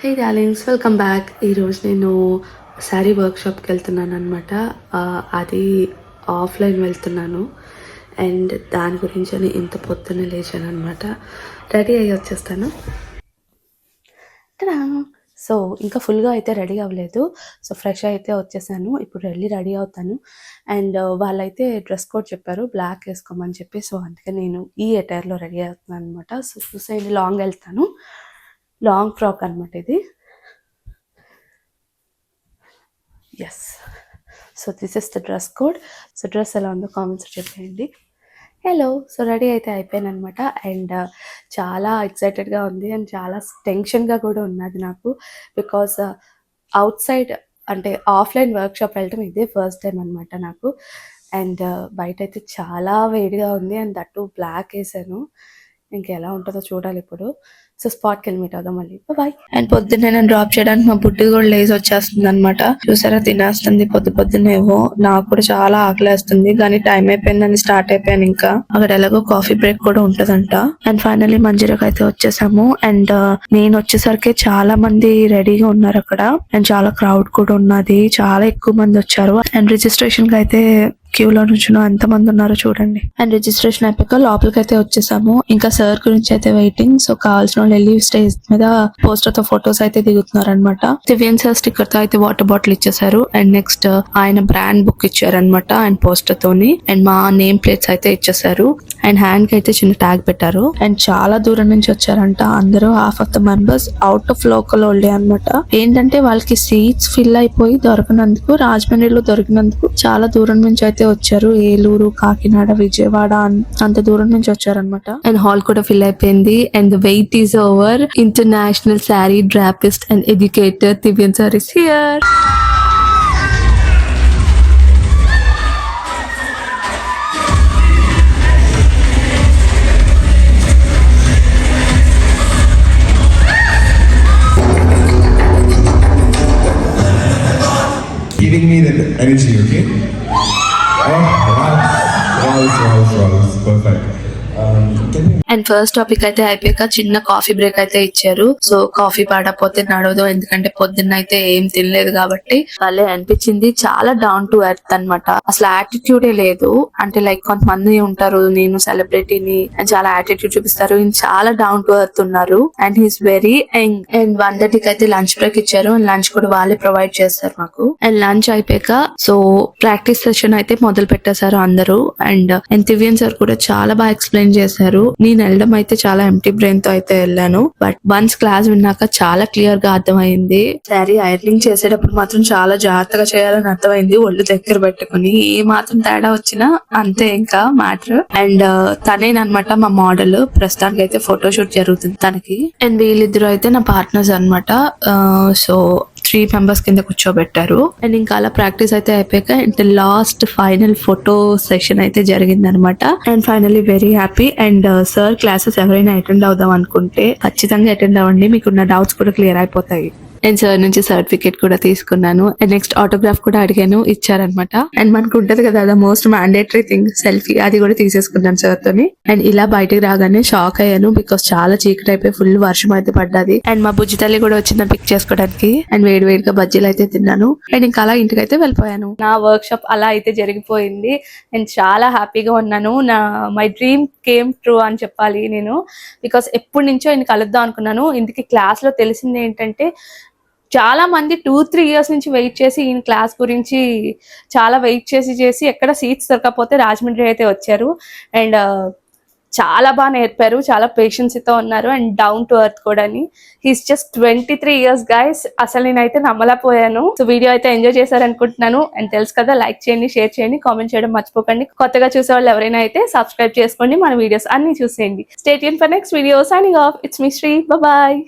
హే darlings, welcome back. ఈరోజు నేను శారీ వర్క్షాప్కి వెళ్తున్నాను అనమాట. అది ఆఫ్లైన్ వెళ్తున్నాను అండ్ దాని గురించి అని ఇంత పొద్దున్నే లేచాను అనమాట. రెడీ అయ్యి వచ్చేస్తాను. సో ఇంకా ఫుల్గా అయితే రెడీ అవ్వలేదు. సో ఫ్రెష్ అయితే వచ్చేసాను. ఇప్పుడు రెడీ అవుతాను. అండ్ వాళ్ళైతే డ్రెస్ కోడ్ చెప్పారు, బ్లాక్ వేసుకోమని చెప్పి. సో అందుకే నేను ఈ అటైర్లో రెడీ అవుతున్నాను అనమాట. సో చూసేయండి, లాంగ్ వెళ్తాను. లాంగ్ ఫ్రాక్ అనమాట ఇది. Yes, so this is the dress code. So dress ఎలా ఉందో కామెంట్స్ చెప్పేయండి. హలో, సో రెడీ అయితే అయిపోయాను అనమాట. అండ్ చాలా ఎక్సైటెడ్గా ఉంది అండ్ చాలా టెన్షన్గా కూడా ఉన్నది నాకు. బికాస్ అవుట్ సైడ్ అంటే ఆఫ్లైన్ వర్క్షాప్ వెళ్ళటం ఇదే ఫస్ట్ టైం అనమాట నాకు. అండ్ బయట అయితే చాలా వేడిగా ఉంది అండ్ దట్టు బ్లాక్ వేసాను. ఇంకెలా ఉంటుందో చూడాలి ఇప్పుడు. సో స్పాట్కి వెళ్ళి మీట్ అవుదాం మళ్ళీ. బాయ్. అండ్ పొద్దున్నే నేను డ్రాప్ చేయడానికి మా బుడ్డి కూడా లేచి వచ్చేస్తుంది అనమాట. చూసారా, తినేస్తుంది పొద్దున్నేమో. నాకు కూడా చాలా ఆకలేస్తుంది, కానీ టైం అయిపోయిందని స్టార్ట్ అయిపోయాను. ఇంకా అక్కడ ఎలాగో కాఫీ బ్రేక్ కూడా ఉంటదంట. అండ్ ఫైనల్లీ మంజీరాకి అయితే వచ్చేసాము. అండ్ నేను వచ్చేసరికి చాలా మంది రెడీగా ఉన్నారు అక్కడ. అండ్ చాలా క్రౌడ్ కూడా ఉన్నది, చాలా ఎక్కువ మంది వచ్చారు. అండ్ రిజిస్ట్రేషన్ కి అయితే క్యూలో నుంచున్న ఎంత మంది ఉన్నారో చూడండి. అండ్ రిజిస్ట్రేషన్ అయిపోయాక లోపలికి అయితే వచ్చేసాము. ఇంకా సార్ గురించి అయితే వెయిటింగ్. సో కావాల్సిన వాళ్ళు వెళ్ళి స్టేజ్ మీద పోస్టర్ తో ఫొటోస్ అయితే దిగుతున్నారు అనమాట. దివ్యన్ సార్ స్టిక్కర్ తో అయితే వాటర్ బాటిల్ ఇచ్చేసారు. అండ్ నెక్స్ట్ ఆయన బ్రాండ్ బుక్ ఇచ్చారనమాట అండ్ పోస్టర్ తోని. అండ్ మా నేమ్ ప్లేట్స్ అయితే ఇచ్చేసారు. అండ్ హ్యాండ్ కి అయితే చిన్న ట్యాగ్ పెట్టారు. అండ్ చాలా దూరం నుంచి వచ్చారంట అందరూ. Half of the members out of local వాళ్ళే అనమాట. ఏంటంటే వాళ్ళకి సీట్స్ ఫిల్ అయిపోయి దొరకనందుకు, రాజమండ్రిలో దొరికినందుకు చాలా దూరం నుంచి అయితే వచ్చారు. ఏలూరు, కాకినాడ, విజయవాడ అంత దూరం నుంచి వచ్చారనమాట. అండ్ హాల్ కూడా ఫిల్ అయిపోయింది. And the wait is over. International sari drapist and educator Divyan sir is here. Giving me that energy, okay? Wow, perfect. And first topic అయితే అయిపోయాక చిన్న కాఫీ బ్రేక్ అయితే ఇచ్చారు. సో కాఫీ పాడపోతే నడవదు, ఎందుకంటే పొద్దున్న అయితే ఏం తినలేదు కాబట్టి. వాళ్ళే అనిపించింది, చాలా డౌన్ టు ఎర్త్ అనమాట. అసలు యాటిట్యూడే లేదు. అంటే లైక్ కొంతమంది ఉంటారు, నేను సెలబ్రిటీని అని చాలా యాటిట్యూడ్ చూపిస్తారు. చాలా డౌన్ టు ఎర్త్ ఉన్నారు. And he's very young. And 1:30కి అయితే లంచ్ బ్రేక్ ఇచ్చారు. అండ్ లంచ్ కూడా వాళ్ళే ప్రొవైడ్ చేస్తారు మాకు. అండ్ లంచ్ అయిపోయాక సో ప్రాక్టీస్ సెషన్ అయితే మొదలు పెట్టేశారు అందరూ. అండ్ దివ్యన్ సార్ కూడా చాలా బాగా ఎక్స్ప్లెయిన్ చేశారు. నేను వెళ్ళడం అయితే చాలా ఎంటీ బ్రెయిన్ తో అయితే వెళ్ళాను. బట్ వన్స్ క్లాస్ విన్నాక చాలా క్లియర్ గా అర్థమైంది. శారీ ఐరనింగ్ చేసేటప్పుడు మాత్రం చాలా జాగ్రత్తగా చేయాలని అర్థమైంది. ఒళ్ళు దగ్గర పెట్టుకుని ఏ మాత్రం తేడా వచ్చినా అంతే ఇంకా మ్యాటర్. అండ్ తనేనమాట మా మోడల్. ప్రస్తుతానికి అయితే ఫోటోషూట్ జరుగుతుంది తనకి. అండ్ వీళ్ళిద్దరు అయితే నా పార్ట్నర్స్ అనమాట. సో 3 మెంబర్స్ కింద కూర్చోబెట్టారు. అండ్ ఇంకా అలా ప్రాక్టీస్ అయితే అయిపోయాక ఇంత లాస్ట్ ఫైనల్ ఫోటో సెషన్ అయితే జరిగింది అనమాట. And finally very happy. And sir classes ఎవరైనా అటెండ్ అవుదాం అనుకుంటే ఖచ్చితంగా అటెండ్ అవ్వండి, మీకున్న డౌట్స్ కూడా క్లియర్ అయిపోతాయి. అండ్ సార్ నుంచి సర్టిఫికేట్ కూడా తీసుకున్నాను. అండ్ నెక్స్ట్ ఆటోగ్రాఫ్ కూడా అడిగాను, ఇచ్చారనమాట. అండ్ మనకు ఉంటది కదా the most mandatory thing, selfie. అది కూడా తీసేసుకున్నాను సార్ తోని. అండ్ ఇలా బయటకు రాగానే షాక్ అయ్యాను, బికాస్ చాలా చీకటి అయిపోయి ఫుల్ వర్షం అయితే పడ్డది. అండ్ మా బుజ్జి తల్లి కూడా వచ్చిందని పిక్ చేసుకోవడానికి. అండ్ వేడిగా బజ్జీలు అయితే తిన్నాను. అండ్ ఇంకా అలా ఇంటికి అయితే వెళ్ళిపోయాను. నా వర్క్ షాప్ అలా అయితే జరిగిపోయింది. అండ్ చాలా హ్యాపీగా ఉన్నాను. మై డ్రీమ్ కేమ్ ట్రూ అని చెప్పాలి నేను. బికాస్ ఎప్పటి నుంచో ఆయన కలుద్దాం అనుకున్నాను. ఇందుకే క్లాస్ లో తెలిసింది ఏంటంటే, చాలా మంది 2-3 ఇయర్స్ నుంచి వెయిట్ చేసి ఈయన క్లాస్ గురించి చాలా వెయిట్ చేసి ఎక్కడ సీట్స్ దొరకకపోతే రాజమండ్రి అయితే వచ్చారు. అండ్ చాలా బాగా నేర్పారు, చాలా పేషెన్స్ తో ఉన్నారు. అండ్ డౌన్ టు ఎర్త్ కూడా. He's just 23 years guys. అసలు నేనైతే నమ్మలేకపోయాను. సో వీడియో అయితే ఎంజాయ్ చేశారనుకుంటున్నాను. అండ్ తెలుసు కదా, లైక్ చేయండి, షేర్ చేయండి, కామెంట్ చేయడం మర్చిపోకండి. కొత్తగా చూసే వాళ్ళు ఎవరైనా అయితే సబ్స్క్రైబ్ చేసుకోండి, మన వీడియోస్ అన్ని చూసేయండి. Stay tune for next video. Signing off, it's me Sri. Bye.